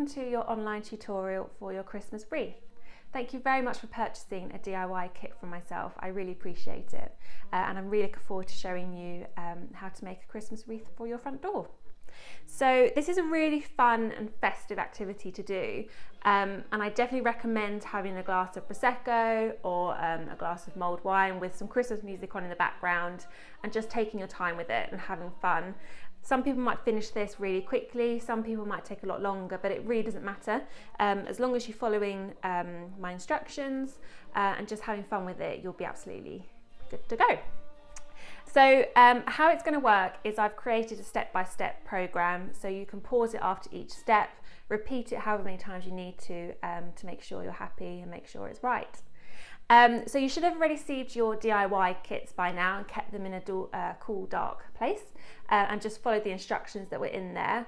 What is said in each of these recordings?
to your online tutorial for your Christmas wreath. Thank you very much for purchasing a DIY kit from myself. I really appreciate it, and I'm really looking forward to showing you how to make a Christmas wreath for your front door. So this is a really fun and festive activity to do, and I definitely recommend having a glass of Prosecco or a glass of mulled wine with some Christmas music on in the background, and just taking your time with it and having fun. Some people might finish this really quickly, some people might take a lot longer, but it really doesn't matter. As long as you're following my instructions and just having fun with it, you'll be absolutely good to go. So how it's going to work is I've created a step-by-step program, so you can pause it after each step, repeat it however many times you need to make sure you're happy and make sure it's right. So you should have already received your DIY kits by now and kept them in a cool, dark place, and just followed the instructions that were in there.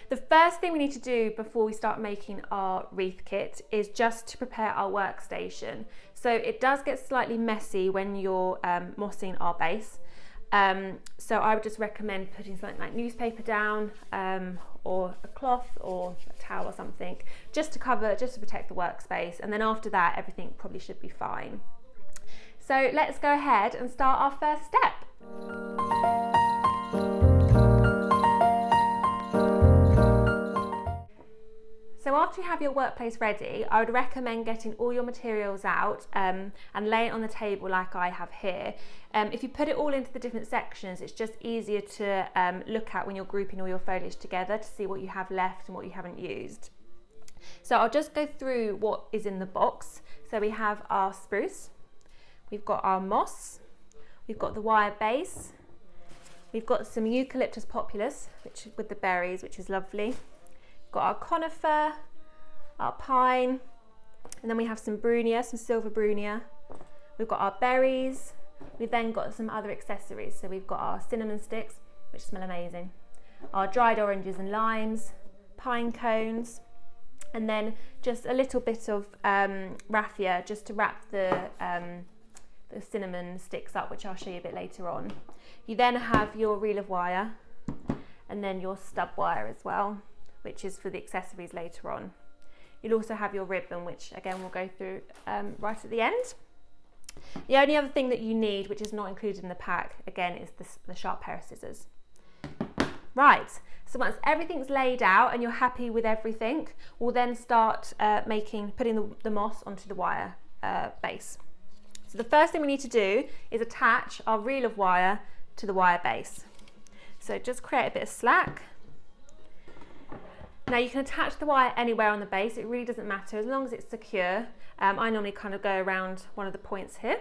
The first thing we need to do before we start making our wreath kit is just to prepare our workstation. So it does get slightly messy when you're mossing our base. So I would just recommend putting something like newspaper down, or a cloth or a towel or something, just to protect the workspace. And then after that, everything probably should be fine. So let's go ahead and start our first step. So after you have your workplace ready, I would recommend getting all your materials out and lay it on the table like I have here. If you put it all into the different sections, it's just easier to look at when you're grouping all your foliage together to see what you have left and what you haven't used. So I'll just go through what is in the box. So we have our spruce, we've got our moss, we've got the wire base, we've got some eucalyptus populus, which with the berries, which is lovely. Got our conifer, our pine, and then we have some brunia, some silver brunia. We've got our berries. We've then got some other accessories. So we've got our cinnamon sticks, which smell amazing, our dried oranges and limes, pine cones, and then just a little bit of raffia just to wrap the cinnamon sticks up, which I'll show you a bit later on. You then have your reel of wire and then your stub wire as well, which is for the accessories later on. You'll also have your ribbon, which again we'll go through right at the end. The only other thing that you need, which is not included in the pack, again, is the sharp pair of scissors. Right, so once everything's laid out and you're happy with everything, we'll then start putting the moss onto the wire base. So the first thing we need to do is attach our reel of wire to the wire base. So just create a bit of slack. Now you can attach the wire anywhere on the base, it really doesn't matter as long as it's secure. I normally kind of go around one of the points here.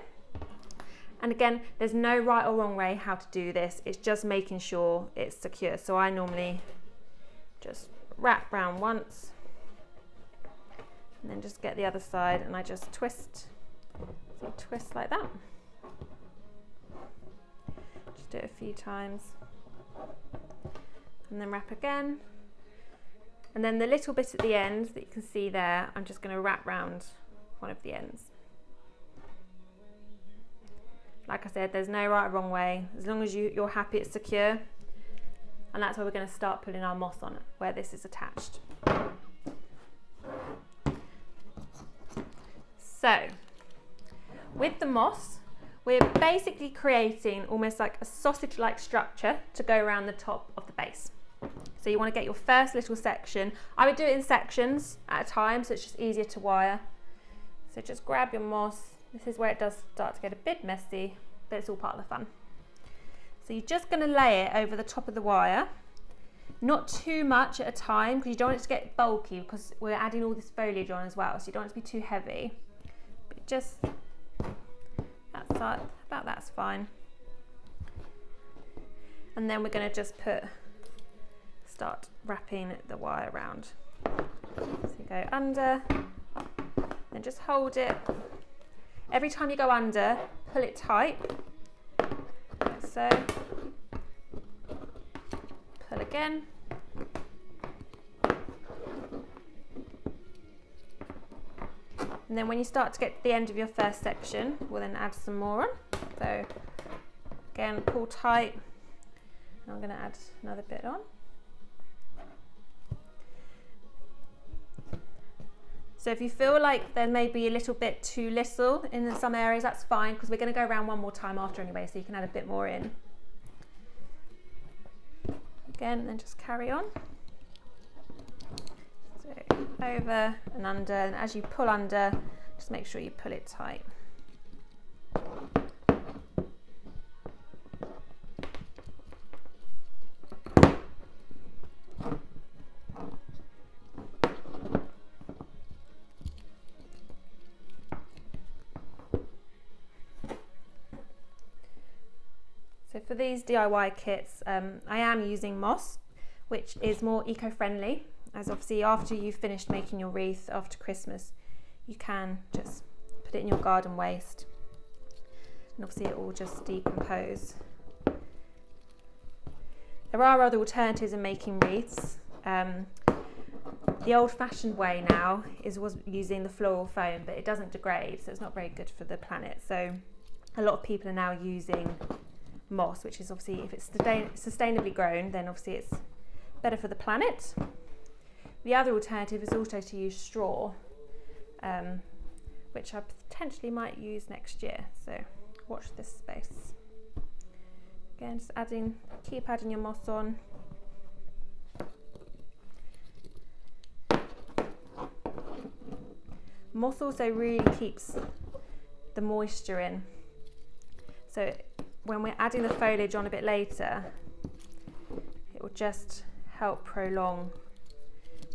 And again, there's no right or wrong way how to do this, it's just making sure it's secure. So I normally just wrap round once and then just get the other side and I just twist like that. Just do it a few times and then wrap again. And then the little bit at the end that you can see there, I'm just going to wrap round one of the ends. Like I said, there's no right or wrong way, as long as you're happy it's secure. And that's where we're going to start putting our moss on, where this is attached. So, with the moss, we're basically creating almost like a sausage-like structure to go around the top of the base. So you want to get your first little section. I would do it in sections at a time, so it's just easier to wire. So just grab your moss. This is where it does start to get a bit messy, but it's all part of the fun. So you're just going to lay it over the top of the wire. Not too much at a time, because you don't want it to get bulky, because we're adding all this foliage on as well, so you don't want it to be too heavy. But just about that's fine. And then we're going to just start wrapping the wire around. So you go under, then just hold it. Every time you go under, pull it tight, like so. Pull again. And then when you start to get to the end of your first section, we'll then add some more on. So again, pull tight. And I'm going to add another bit on. So if you feel like there may be a little bit too little in some areas, that's fine, because we're going to go around one more time after anyway, so you can add a bit more in. Again, then just carry on. So over and under, and as you pull under, just make sure you pull it tight. So for these DIY kits, I am using moss, which is more eco-friendly, as obviously after you've finished making your wreath after Christmas, you can just put it in your garden waste, and obviously it will just decompose. There are other alternatives in making wreaths. The old-fashioned way now was using the floral foam, but it doesn't degrade, so it's not very good for the planet. So a lot of people are now using moss, which is obviously, if it's sustainably grown, then obviously it's better for the planet. The other alternative is also to use straw, which I potentially might use next year, so watch this space. Again, just keep adding your moss on. Moss also really keeps the moisture in, so when we're adding the foliage on a bit later, it will just help prolong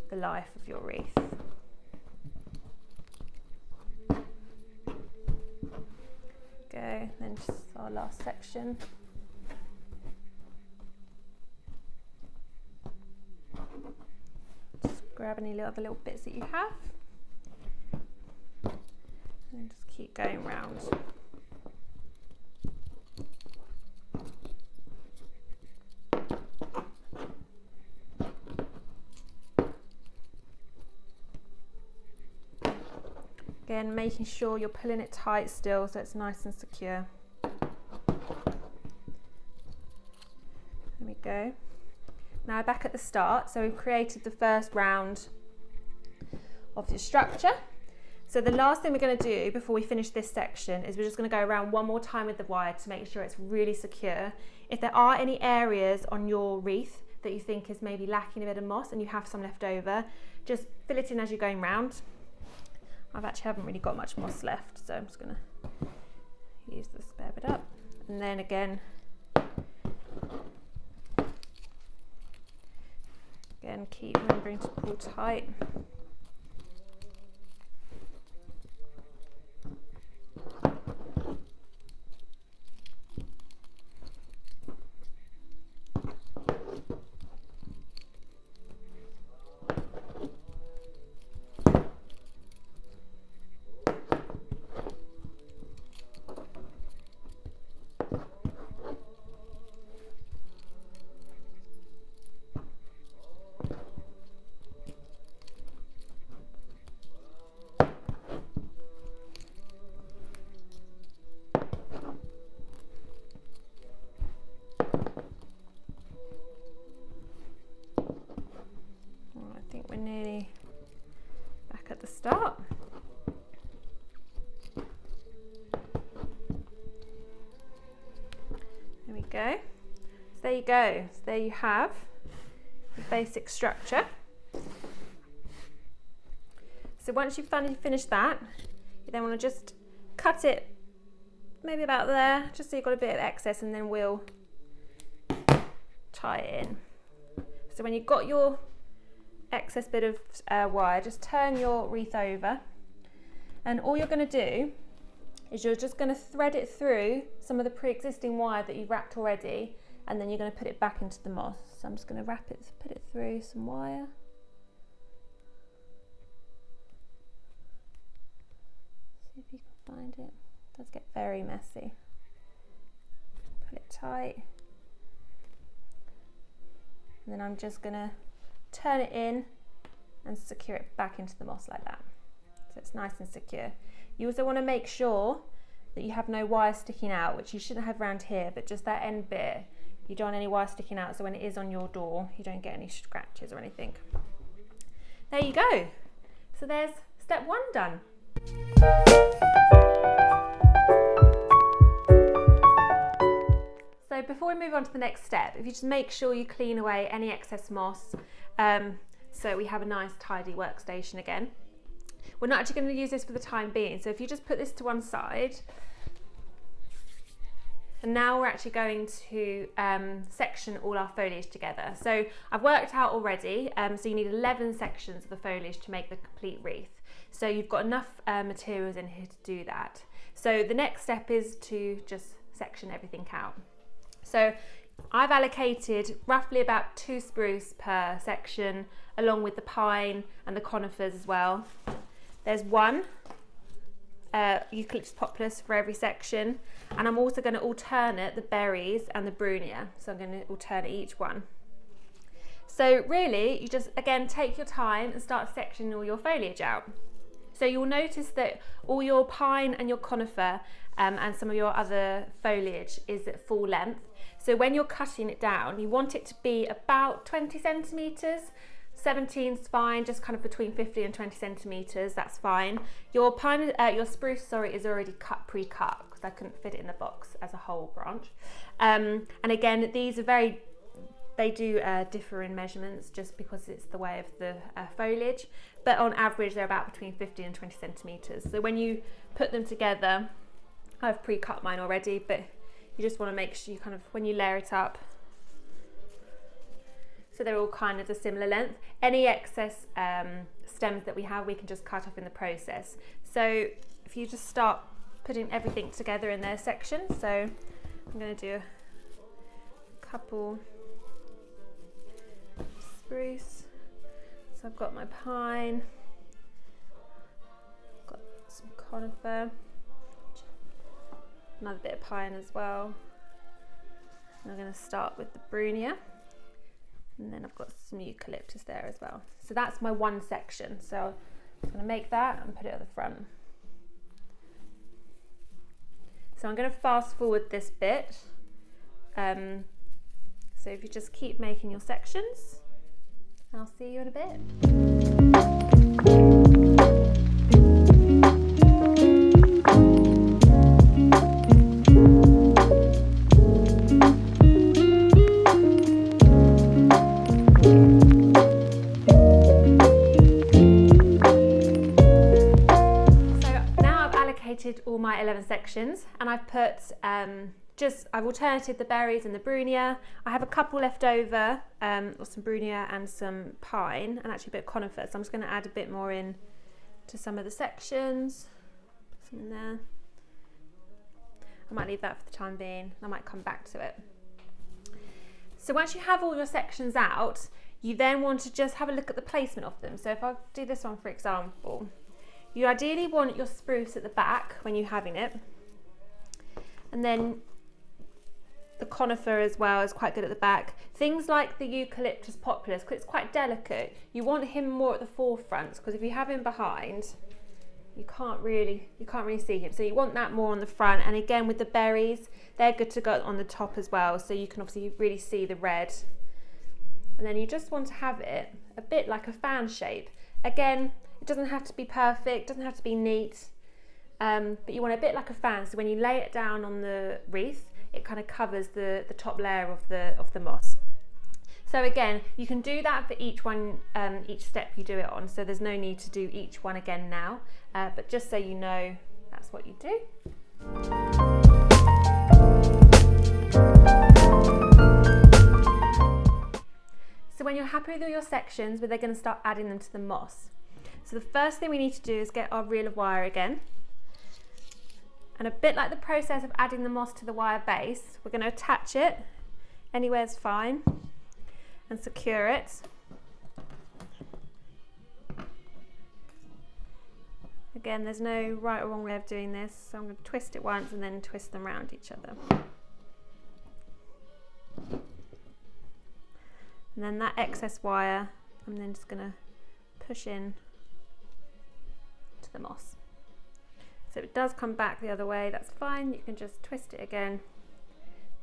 the life of your wreath. Go, then just our last section. Just grab any other little bits that you have, and then just keep going round. Again, making sure you're pulling it tight still so it's nice and secure. There we go. Now back at the start, so we've created the first round of your structure. So the last thing we're going to do before we finish this section is we're just going to go around one more time with the wire to make sure it's really secure. If there are any areas on your wreath that you think is maybe lacking a bit of moss and you have some left over, just fill it in as you're going round. Haven't really got much moss left, so I'm just going to use the spare bit up, and then again keep remembering to pull tight. We're nearly back at the start. There we go. So there you go. So there you have the basic structure. So once you've finally finished that, you then want to just cut it maybe about there, just so you've got a bit of excess, and then we'll tie it in. So when you've got your excess bit of wire, just turn your wreath over, and all you're going to do is you're just going to thread it through some of the pre-existing wire that you've wrapped already, and then you're going to put it back into the moss. So I'm just going to put it through some wire. See if you can find it. It does get very messy. Pull it tight, and then I'm just going to turn it in and secure it back into the moss like that, so it's nice and secure. You also want to make sure that you have no wire sticking out, which you shouldn't have around here, but just that end bit, you don't want any wire sticking out, so when it is on your door you don't get any scratches or anything. There you go. So there's step 1 done. So before we move on to the next step, if you just make sure you clean away any excess moss, so we have a nice tidy workstation again. We're not actually going to use this for the time being, so if you just put this to one side, and now we're actually going to section all our foliage together. So I've worked out already, so you need 11 sections of the foliage to make the complete wreath. So you've got enough materials in here to do that. So the next step is to just section everything out. So I've allocated roughly about 2 spruce per section, along with the pine and the conifers as well. There's 1 eucalyptus populus for every section, and I'm also going to alternate the berries and the brunia, so I'm going to alternate each one. So really you just again take your time and start sectioning all your foliage out. So you'll notice that all your pine and your conifer and some of your other foliage is at full length. So when you're cutting it down, you want it to be about 20 centimetres. 17's fine, just kind of between 15 and 20 centimetres, that's fine. Your pine, your spruce, sorry, is already pre-cut because I couldn't fit it in the box as a whole branch. And again, these are they do differ in measurements just because it's the way of the foliage, but on average they're about between 15 and 20 centimetres. So when you put them together, I've pre-cut mine already, but you just want to make sure you kind of, when you layer it up, so they're all kind of a similar length. Any excess stems that we have, we can just cut off in the process. So if you just start putting everything together in their sections, so I'm going to do a couple spruce. So I've got my pine, got some conifer, another bit of pine as well. And I'm going to start with the brunia. And then I've got some eucalyptus there as well. So that's my 1 section. So I'm going to make that and put it at the front. So I'm going to fast forward this bit. So if you just keep making your sections, I'll see you in a bit. All my 11 sections, and I've put I've alternated the berries and the brunia. I have a couple left over, or some brunia and some pine, and actually a bit of conifer, so I'm just going to add a bit more in to some of the sections. Put some in there. I might leave that for the time being, I might come back to it. So once you have all your sections out, you then want to just have a look at the placement of them. So if I do this one for example, you ideally want your spruce at the back when you're having it, and then the conifer as well is quite good at the back. Things like the eucalyptus populus, because it's quite delicate, you want him more at the forefront, because if you have him behind, you can't really see him. So you want that more on the front. And again with the berries, they're good to go on the top as well, so you can obviously really see the red. And then you just want to have it a bit like a fan shape. Again, it doesn't have to be perfect, doesn't have to be neat, but you want a bit like a fan, so when you lay it down on the wreath, it kind of covers the top layer of the moss. So again, you can do that for each one, each step you do it on, so there's no need to do each one again now, but just so you know, that's what you do. So when you're happy with all your sections, we're then going to start adding them to the moss. So the first thing we need to do is get our reel of wire again. And a bit like the process of adding the moss to the wire base, we're going to attach it, anywhere's fine, and secure it. Again, there's no right or wrong way of doing this, so I'm going to twist it once and then twist them around each other. And then that excess wire, I'm then just going to push in to the moss. So if it does come back the other way, that's fine. You can just twist it again.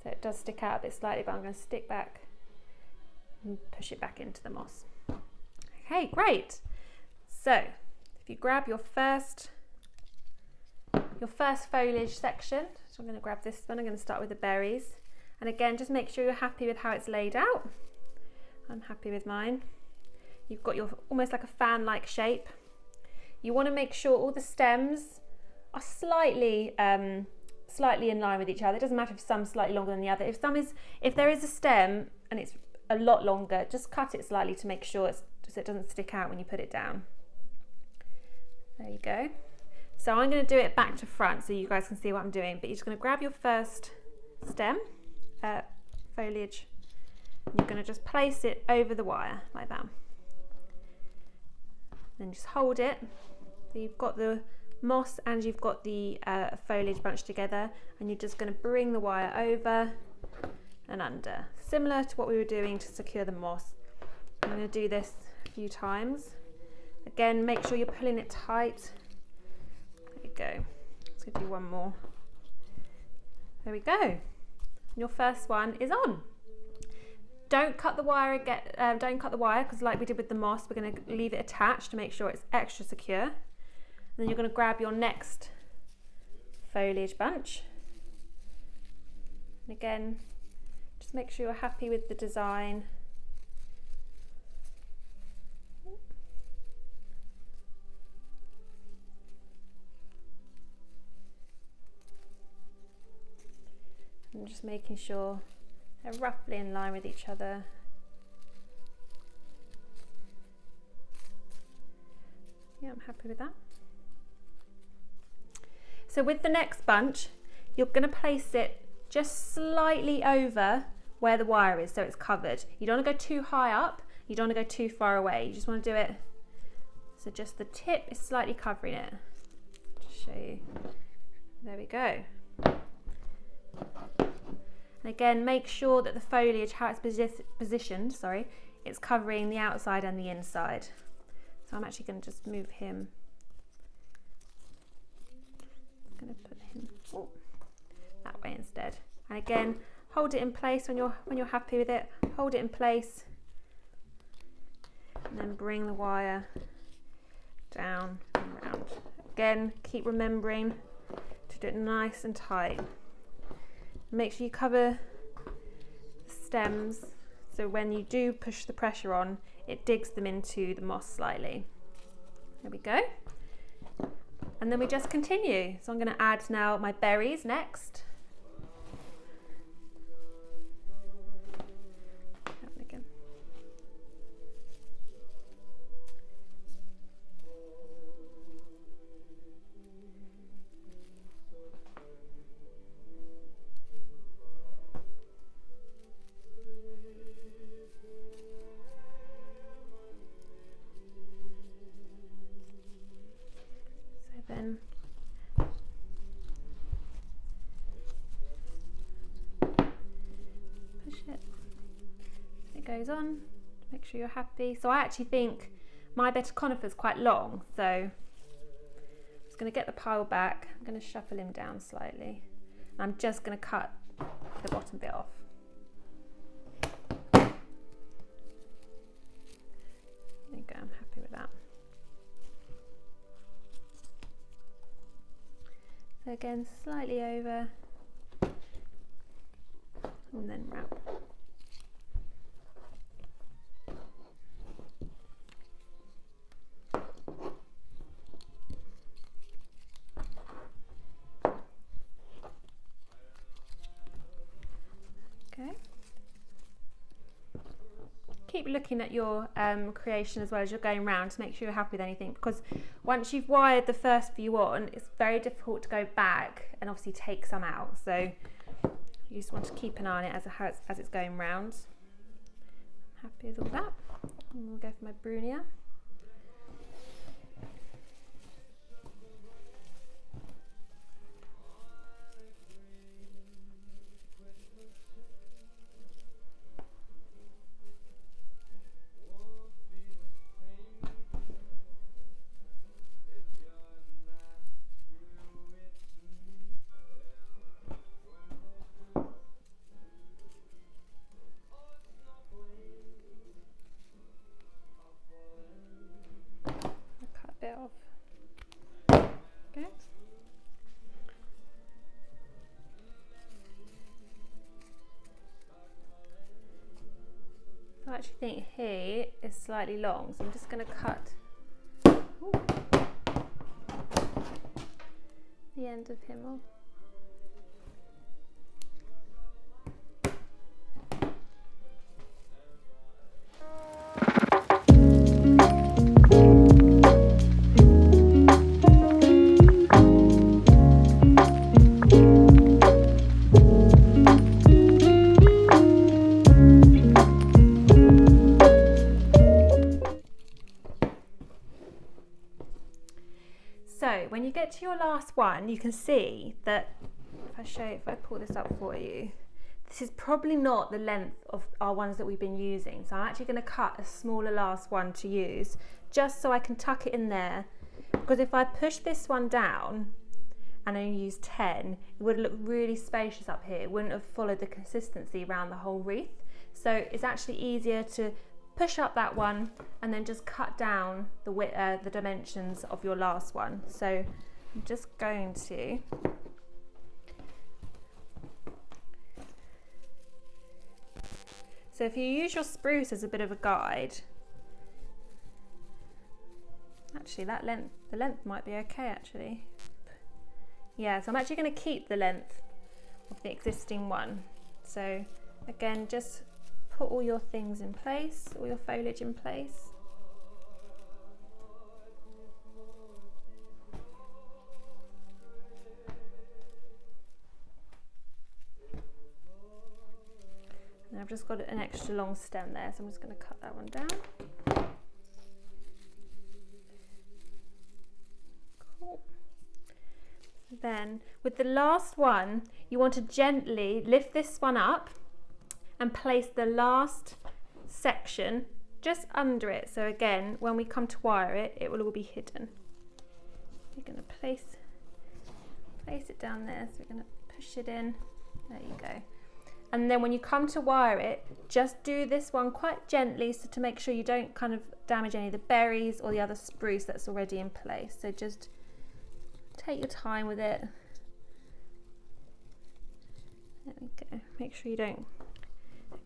So it does stick out a bit slightly, but I'm going to stick back and push it back into the moss. Okay, great. So if if you grab your first foliage section, so I'm going to grab this one, I'm going to start with the berries, and again just make sure you're happy with how it's laid out. I'm happy with mine. You've got your almost like a fan-like shape. You want to make sure all the stems are slightly in line with each other. It doesn't matter if some's slightly longer than the other. If there is a stem and it's a lot longer, just cut it slightly to make sure so it doesn't stick out when you put it down. There you go. So I'm going to do it back to front so you guys can see what I'm doing, but you're just going to grab your first stem, foliage, and you're going to just place it over the wire like that. Then just hold it. So you've got the moss and you've got the foliage bunched together, and you're just going to bring the wire over and under, similar to what we were doing to secure the moss. I'm going to do this a few times. Again, make sure you're pulling it tight. There we go. Let's do one more. There we go. Your first one is on. Don't cut the wire again. Don't cut the wire, because like we did with the moss, we're going to leave it attached to make sure it's extra secure. And then you're going to grab your next foliage bunch. And again, just make sure you're happy with the design. And just making sure they're roughly in line with each other. Yeah, I'm happy with that. So with the next bunch, you're going to place it just slightly over where the wire is, so it's covered. You don't want to go too high up, you don't want to go too far away. You just want to do it so just the tip is slightly covering it. Just show you. There we go. And again, make sure that the foliage, how it's positioned, it's covering the outside and the inside. So I'm actually going to just move him. I'm going to put him that way instead. And again, hold it in place when you're happy with it. Hold it in place, and then bring the wire down and round. Again, keep remembering to do it nice and tight. Make sure you cover the stems so when you do push the pressure on, it digs them into the moss slightly. There we go. And then we just continue. So I'm going to add now my berries next. Then push it, it goes on, make sure you're happy. So I actually think my bed of conifer is quite long, so I'm just going to get the pile back, I'm going to shuffle him down slightly, and I'm just going to cut the bottom bit off. There you go, I'm happy with that. So again, slightly over, and then wrap. Okay. Keep looking at your creation as well as you're going round to make sure you're happy with anything, because once you've wired the first few on, it's very difficult to go back and obviously take some out. So you just want to keep an eye on it as it's going round. I'm happy with all that. And we'll go for my Brunia. actually think he is slightly long, so I'm just going to cut the end of him off. So when you get to your last one, you can see that, if I pull this up for you, this is probably not the length of our ones that we've been using. So I'm actually going to cut a smaller last one to use, just so I can tuck it in there. Because if I push this one down and only use 10, it would look really spacious up here. It wouldn't have followed the consistency around the whole wreath. So it's actually easier to push up that one and then just cut down the dimensions of your last one. So I'm just going to if you use your spruce as a bit of a guide, actually the length might be okay actually. Yeah, so I'm actually going to keep the length of the existing one. So again, just put all your things in place, all your foliage in place. And I've just got an extra long stem there, so I'm just going to cut that one down. Cool. Then with the last one, you want to gently lift this one up and place the last section just under it. So again, when we come to wire it, it will all be hidden. You're going to place it down there. So we're going to push it in. There you go. And then when you come to wire it, just do this one quite gently, so to make sure you don't kind of damage any of the berries or the other spruce that's already in place. So just take your time with it. There we go. Make sure you don't,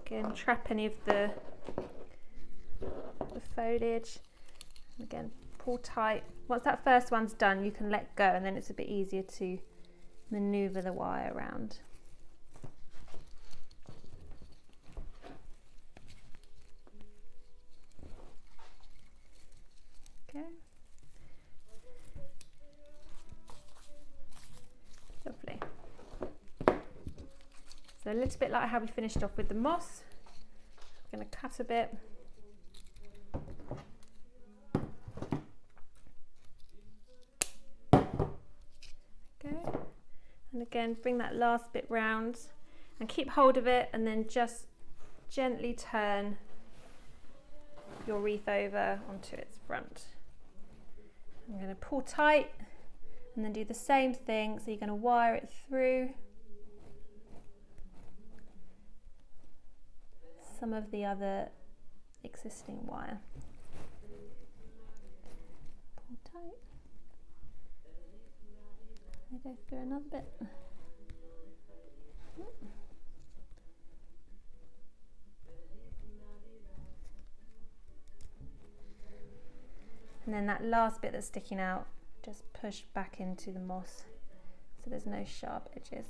again, trap any of the foliage. Again, pull tight. Once that first one's done, you can let go, and then it's a bit easier to maneuver the wire around. Okay. Lovely. So a little bit like how we finished off with the moss. I'm going to cut a bit. Okay. And again, bring that last bit round and keep hold of it, and then just gently turn your wreath over onto its front. I'm going to pull tight and then do the same thing. So you're going to wire it through some of the other existing wire. Pull tight. I go through another bit. And then that last bit that's sticking out, just push back into the moss so there's no sharp edges.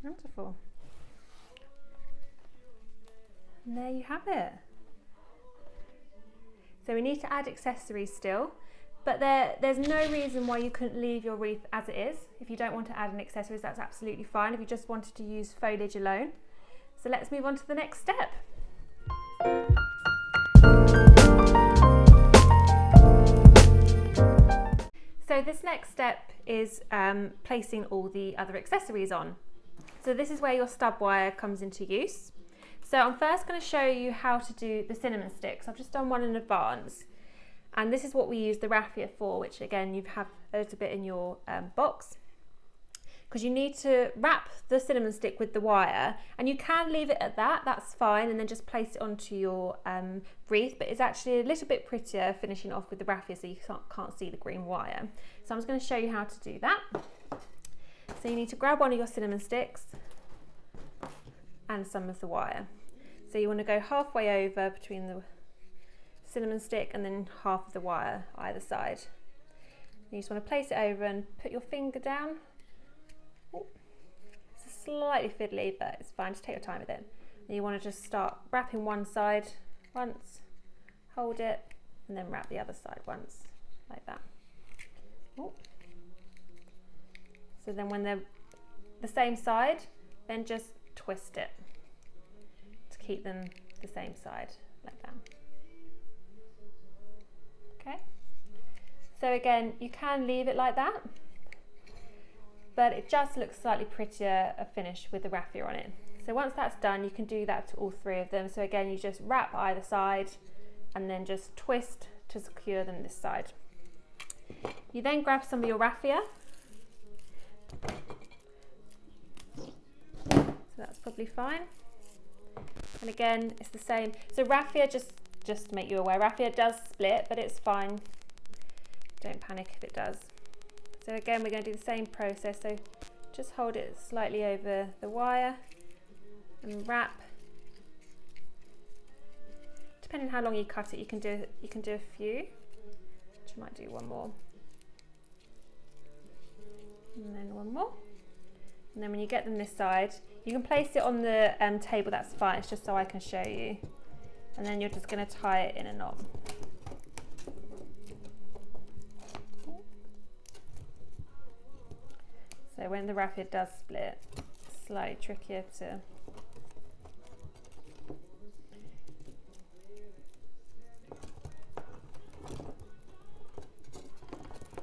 Wonderful. And there you have it. So we need to add accessories still, but there's no reason why you couldn't leave your wreath as it is. If you don't want to add any accessories, that's absolutely fine, if you just wanted to use foliage alone. So let's move on to the next step. So this next step is placing all the other accessories on. So this is where your stub wire comes into use. So I'm first going to show you how to do the cinnamon sticks. I've just done one in advance, and this is what we use the raffia for, which again you have a little bit in your box, because you need to wrap the cinnamon stick with the wire, and you can leave it at that, that's fine, and then just place it onto your wreath, but it's actually a little bit prettier finishing off with the raffia so you can't see the green wire. So I'm just going to show you how to do that. So you need to grab one of your cinnamon sticks and some of the wire, So you want to go halfway over between the cinnamon stick and then half of the wire either side. You just want to place it over and put your finger down. Ooh. It's slightly fiddly, but it's fine, just take your time with it. And you want to just start wrapping one side once, hold it, and then wrap the other side once, like that. Ooh. So then when they're the same side, then just twist it to keep them the same side, like that. Okay. So again, you can leave it like that, but it just looks slightly prettier a finish with the raffia on it. So once that's done, you can do that to all three of them. So again, you just wrap either side and then just twist to secure them this side. You then grab some of your raffia. So that's probably fine. And again, it's the same. So raffia, just to make you aware, raffia does split, but it's fine. Don't panic if it does. So again, we're going to do the same process. So just hold it slightly over the wire and wrap. Depending on how long you cut it, you can do a few. Which you might do one more. And then one more. And then when you get them this side, you can place it on the table, that's fine. It's just so I can show you. And then you're just going to tie it in a knot. So when the raffia does split, it's slightly trickier to...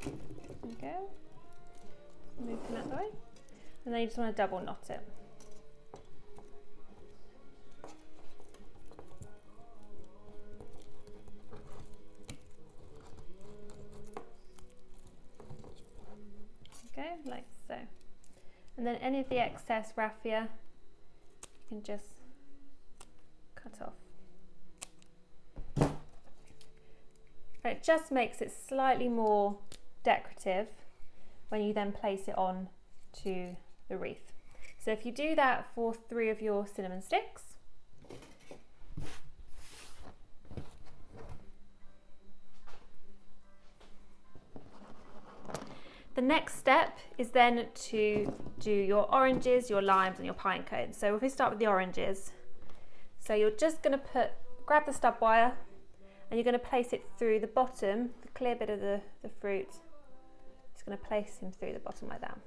There we go. Move them out of the way. And then you just want to double knot it. Okay, like so. And then any of the excess raffia, you can just cut off. It just makes it slightly more decorative when you then place it on to the wreath. So if you do that for 3 of your cinnamon sticks, the next step is then to do your oranges, your limes and your pine cones. So if we start with the oranges, so you're just going to grab the stub wire and you're going to place it through the bottom, the clear bit of the fruit. Just going to place him through the bottom like that.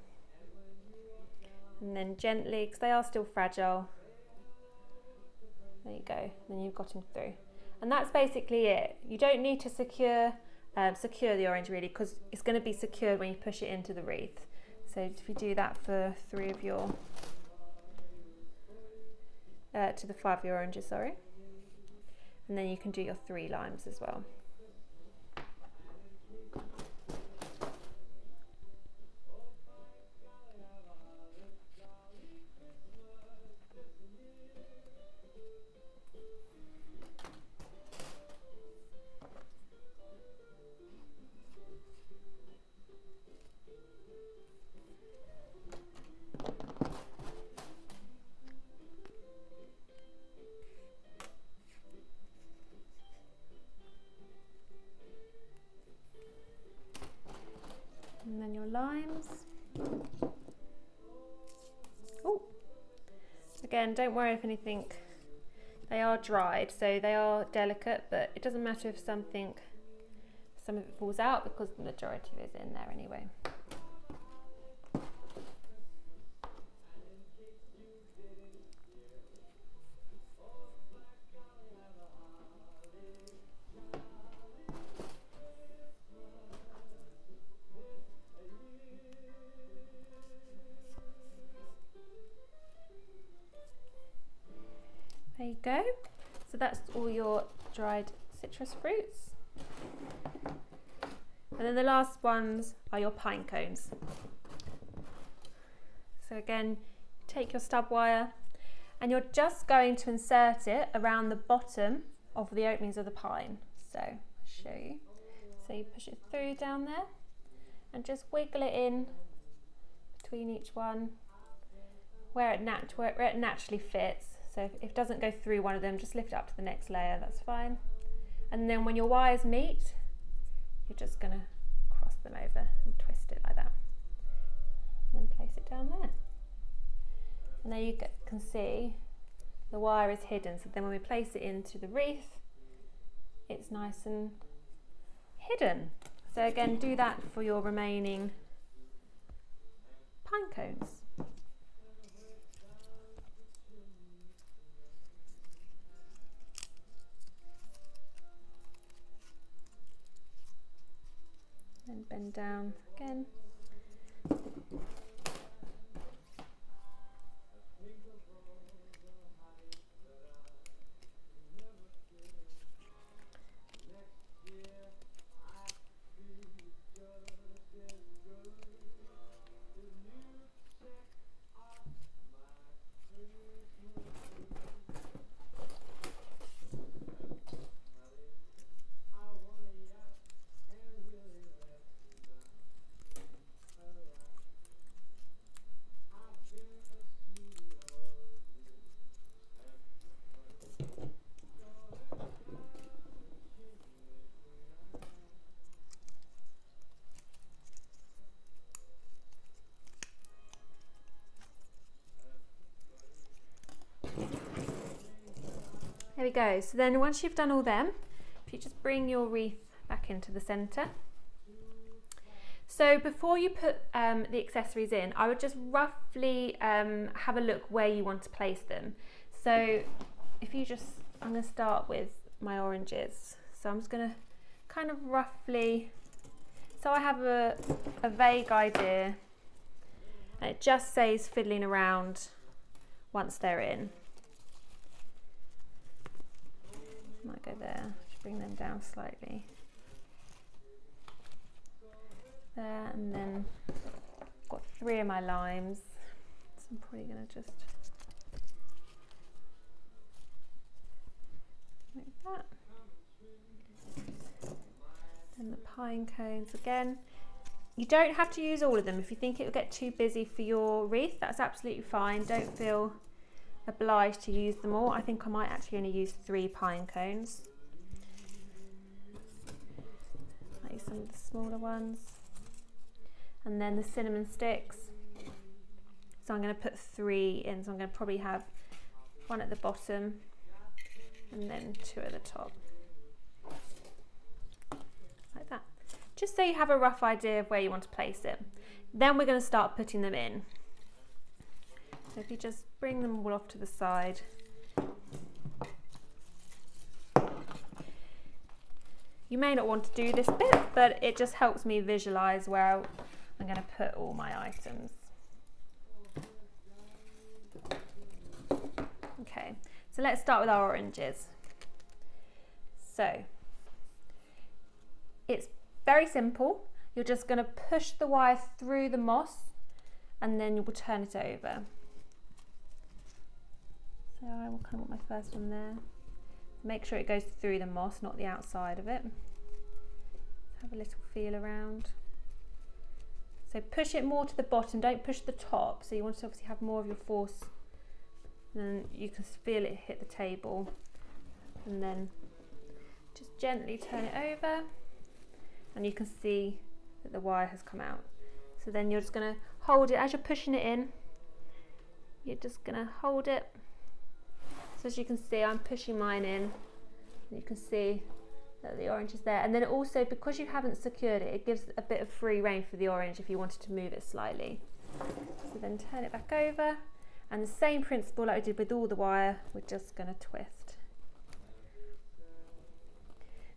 And then gently, because they are still fragile, there you go, then you've got him through. And that's basically it. You don't need to secure the orange really, because it's going to be secured when you push it into the wreath. So if you do that for 3 of your, to the 5 of your oranges, sorry. And then you can do your 3 limes as well. And then your limes. Oh, again, don't worry if anything, they are dried, so they are delicate, but it doesn't matter if some of it falls out because the majority of it is in there anyway. There you go. So that's all your dried citrus fruits. And then the last ones are your pine cones. So again, take your stub wire and you're just going to insert it around the bottom of the openings of the pine. So I'll show you. So you push it through down there and just wiggle it in between each one where it naturally fits. So if it doesn't go through one of them, just lift it up to the next layer, that's fine. And then when your wires meet, you're just going to cross them over and twist it like that. And then place it down there. And there you can see the wire is hidden, so then when we place it into the wreath, it's nice and hidden. So again, do that for your remaining pine cones. Then bend down again. There we go. So then once you've done all them, if you just bring your wreath back into the centre. So before you put the accessories in, I would just roughly have a look where you want to place them. So if you just, I'm going to start with my oranges. So I'm just going to kind of roughly, so I have a vague idea, and it just says fiddling around once they're in. Might go there, just bring them down slightly. There, and then I've got 3 of my limes, so I'm probably going to just like that. Then the pine cones again. You don't have to use all of them. If you think it will get too busy for your wreath, that's absolutely fine. Don't feel obliged to use them all. I think I might actually only use 3 pine cones. Like some of the smaller ones. And then the cinnamon sticks. So I'm going to put 3 in. So I'm going to probably have 1 at the bottom and then 2 at the top. Like that. Just so you have a rough idea of where you want to place it. Then we're going to start putting them in. So if you just bring them all off to the side. You may not want to do this bit, but it just helps me visualise where I'm going to put all my items. Okay, so let's start with our oranges. So it's very simple. You're just going to push the wire through the moss and then you will turn it over. So I will kind of want my first one there. Make sure it goes through the moss, not the outside of it. Have a little feel around. So push it more to the bottom, don't push the top. So you want to obviously have more of your force. And you can feel it hit the table. And then just gently turn it over. And you can see that the wire has come out. So then you're just going to hold it as you're pushing it in. You're just going to hold it. So as you can see, I'm pushing mine in. You can see that the orange is there. And then also, because you haven't secured it, it gives a bit of free rein for the orange if you wanted to move it slightly. So then turn it back over. And the same principle like we did with all the wire, we're just going to twist.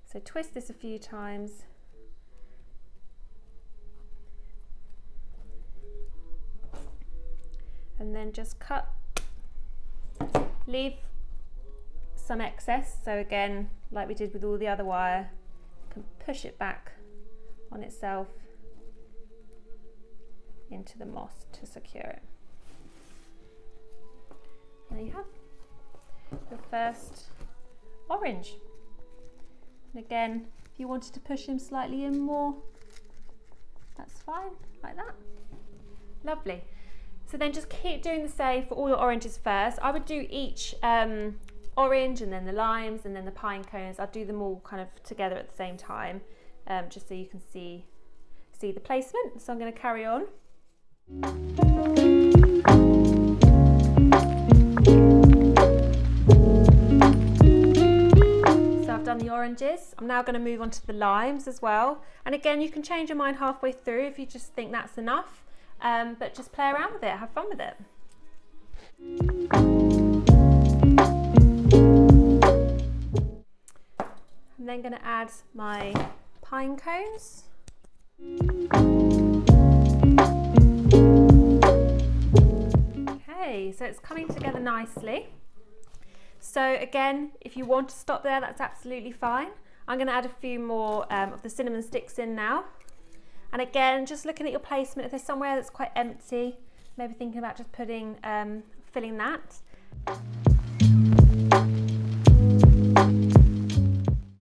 So twist this a few times. And then just cut, leave some excess. So again, like we did with all the other wire, you can push it back on itself into the moss to secure it. There you have your first orange. And again, if you wanted to push him slightly in more, that's fine, like that. Lovely. So then just keep doing the same for all your oranges first. I would do each orange and then the limes and then the pine cones. I'd do them all kind of together at the same time, just so you can see the placement. So I'm going to carry on. So I've done the oranges. I'm now going to move on to the limes as well. And again, you can change your mind halfway through if you just think that's enough. But just play around with it, have fun with it. I'm then going to add my pine cones. Okay, so it's coming together nicely. So again, if you want to stop there, that's absolutely fine. I'm going to add a few more of the cinnamon sticks in now. And again, just looking at your placement, if there's somewhere that's quite empty, maybe thinking about just putting, filling that.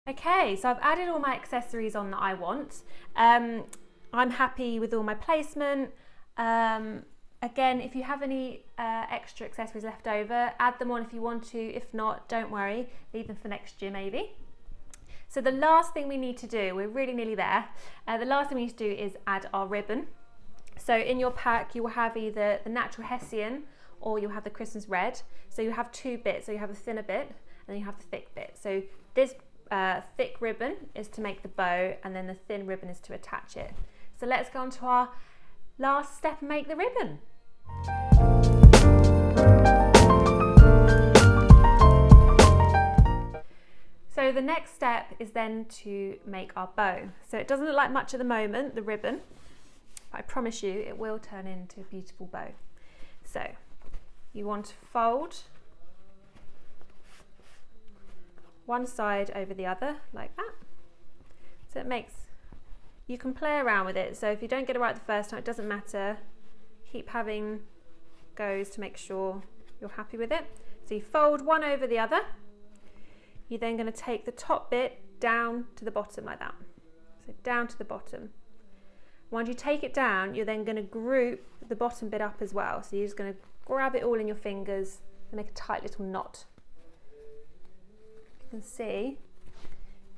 Okay, so I've added all my accessories on that I want. I'm happy with all my placement. Again, if you have any extra accessories left over, add them on if you want to. If not, don't worry, leave them for next year maybe. So the last thing we need to do, we're really nearly there, the last thing we need to do is add our ribbon. So in your pack you will have either the natural hessian or you'll have the Christmas red. So you have two bits, so you have the thinner bit and then you have the thick bit. So this thick ribbon is to make the bow and then the thin ribbon is to attach it. So let's go on to our last step and make the ribbon. So the next step is then to make our bow. So it doesn't look like much at the moment, the ribbon, but I promise you it will turn into a beautiful bow. So you want to fold one side over the other like that. So it makes, you can play around with it. So if you don't get it right the first time, it doesn't matter. Keep having goes to make sure you're happy with it. So you fold one over the other. You're then going to take the top bit down to the bottom like that. So down to the bottom. Once you take it down, you're then going to group the bottom bit up as well. So you're just going to grab it all in your fingers and make a tight little knot. You can see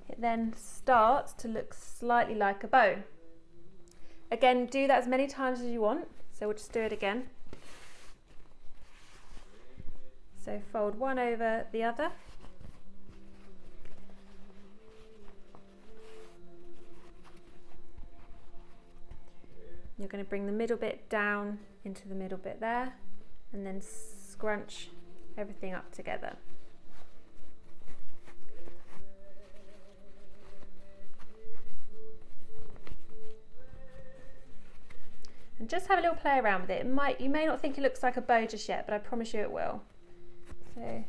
it then starts to look slightly like a bow. Again, do that as many times as you want. So we'll just do it again. So fold one over the other. You're going to bring the middle bit down into the middle bit there and then scrunch everything up together. And just have a little play around with it. You may not think it looks like a bow just yet, but I promise you it will. So, and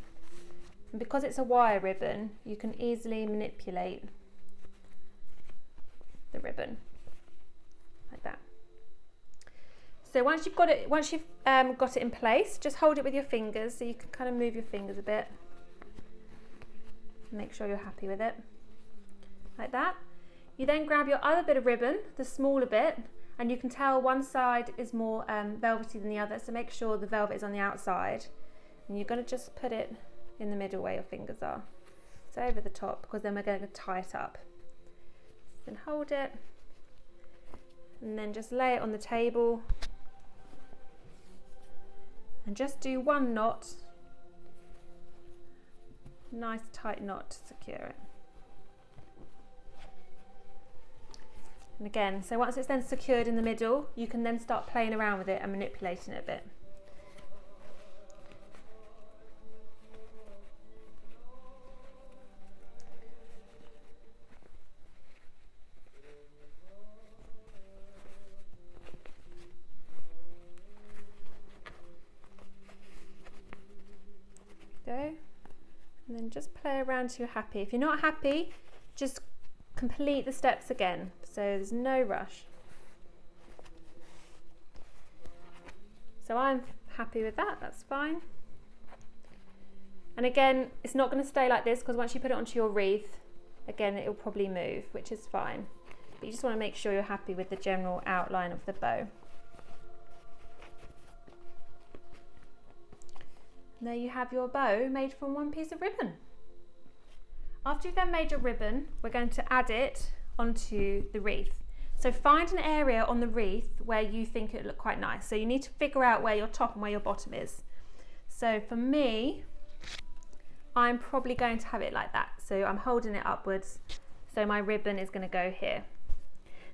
because it's a wire ribbon, you can easily manipulate the ribbon like that. So once you've got it in place, just hold it with your fingers, so you can kind of move your fingers a bit. Make sure you're happy with it, like that. You then grab your other bit of ribbon, the smaller bit, and you can tell one side is more velvety than the other, so make sure the velvet is on the outside. And you're going to just put it in the middle where your fingers are. So over the top, because then we're going to tie it up. Then hold it, and then just lay it on the table. And just do one knot, nice tight knot to secure it. And again, so once it's then secured in the middle, you can then start playing around with it and manipulating it a bit. Go, and then just play around till you're happy. If you're not happy, just complete the steps again, so there's no rush. So I'm happy with that, that's fine. And again, it's not going to stay like this, because once you put it onto your wreath, again it will probably move, which is fine. But you just want to make sure you're happy with the general outline of the bow. And there you have your bow made from one piece of ribbon. After you've then made your ribbon, we're going to add it onto the wreath. So find an area on the wreath where you think it would look quite nice. So you need to figure out where your top and where your bottom is. So for me, I'm probably going to have it like that. So I'm holding it upwards. So my ribbon is going to go here.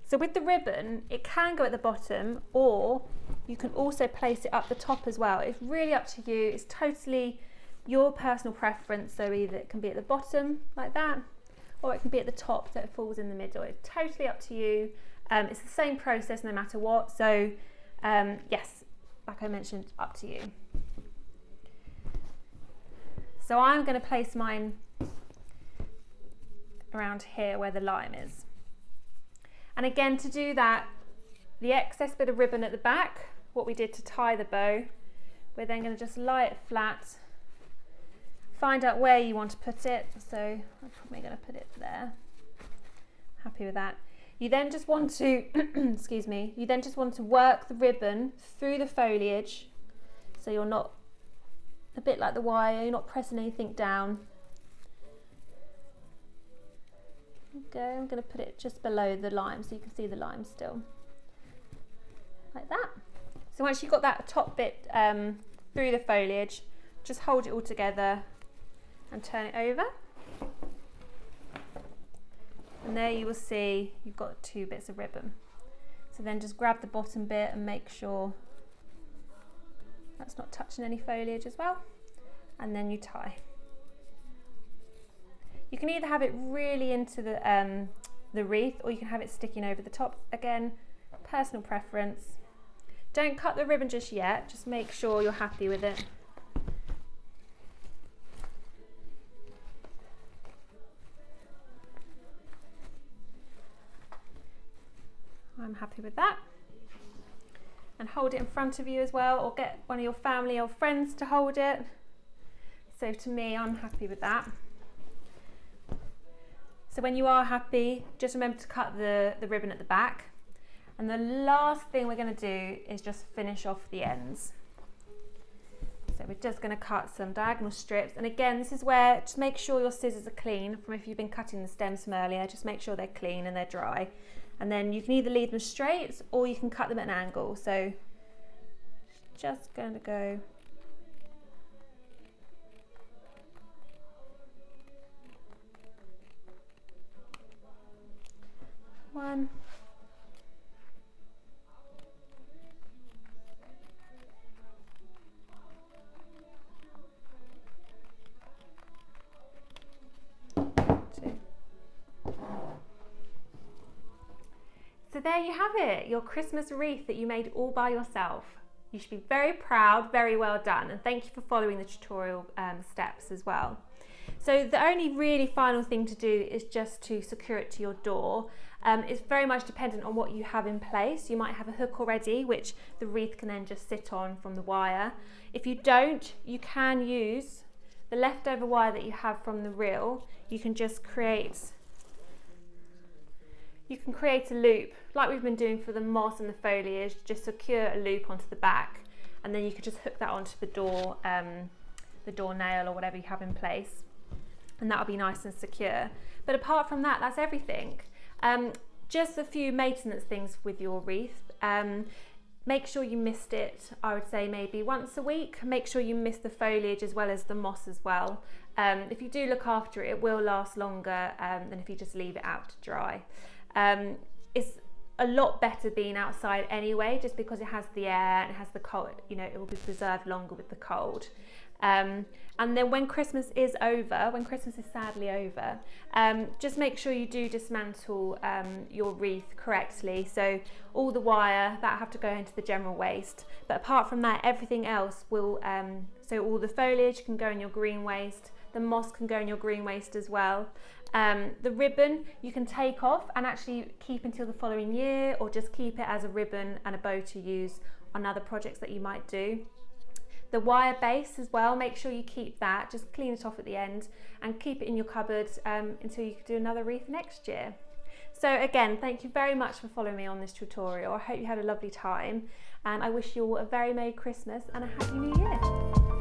So with the ribbon, it can go at the bottom, or you can also place it up the top as well. It's really up to you. It's totally your personal preference. So either it can be at the bottom like that, or it can be at the top so it falls in the middle. It's totally up to you. It's the same process no matter what. So yes, like I mentioned, up to you. So I'm going to place mine around here where the lime is. And again, to do that, the excess bit of ribbon at the back, what we did to tie the bow, we're then going to just lie it flat, find out where you want to put it. So I'm probably going to put it there. Happy with that. You then just want to, excuse me, you then just want to work the ribbon through the foliage, so you're not, a bit like the wire, you're not pressing anything down. Okay, I'm going to put it just below the lime so you can see the lime still, like that. So once you've got that top bit through the foliage, just hold it all together and turn it over. And there you will see you've got 2 bits of ribbon. So then just grab the bottom bit and make sure that's not touching any foliage as well. And then you tie. You can either have it really into the wreath, or you can have it sticking over the top. Again, personal preference. Don't cut the ribbon just yet, just make sure you're happy with it. I'm happy with that. And hold it in front of you as well, or get one of your family or friends to hold it. So to me, I'm happy with that. So when you are happy, just remember to cut the ribbon at the back. And the last thing we're going to do is just finish off the ends. So we're just going to cut some diagonal strips. And again, this is where, just make sure your scissors are clean from if you've been cutting the stems from earlier. Just make sure they're clean and they're dry. And then you can either leave them straight or you can cut them at an angle. So just going to go one, two. So there you have it, your Christmas wreath that you made all by yourself. You should be very proud, very well done, and thank you for following the tutorial steps as well. So the only really final thing to do is just to secure it to your door. It's very much dependent on what you have in place. You might have a hook already, which the wreath can then just sit on from the wire. If you don't, you can use the leftover wire that you have from the reel. You can just create a loop like we've been doing for the moss and the foliage. Just secure a loop onto the back, and then you can just hook that onto the door nail or whatever you have in place, and that'll be nice and secure. But apart from that, that's everything. Just a few maintenance things with your wreath. Make sure you mist it, I would say maybe once a week. Make sure you mist the foliage as well as the moss as well. If you do look after it, it will last longer than if you just leave it out to dry. It's a lot better being outside anyway, just because it has the air and it has the cold, you know, it will be preserved longer with the cold. And then when Christmas is over, when Christmas is sadly over, just make sure you do dismantle your wreath correctly. So all the wire, that have to go into the general waste. But apart from that, everything else will, so all the foliage can go in your green waste, the moss can go in your green waste as well. The ribbon you can take off and actually keep until the following year, or just keep it as a ribbon and a bow to use on other projects that you might do. The wire base as well, make sure you keep that, just clean it off at the end and keep it in your cupboard until you can do another wreath next year. So again, thank you very much for following me on this tutorial. I hope you had a lovely time, and I wish you all a very Merry Christmas and a Happy New Year.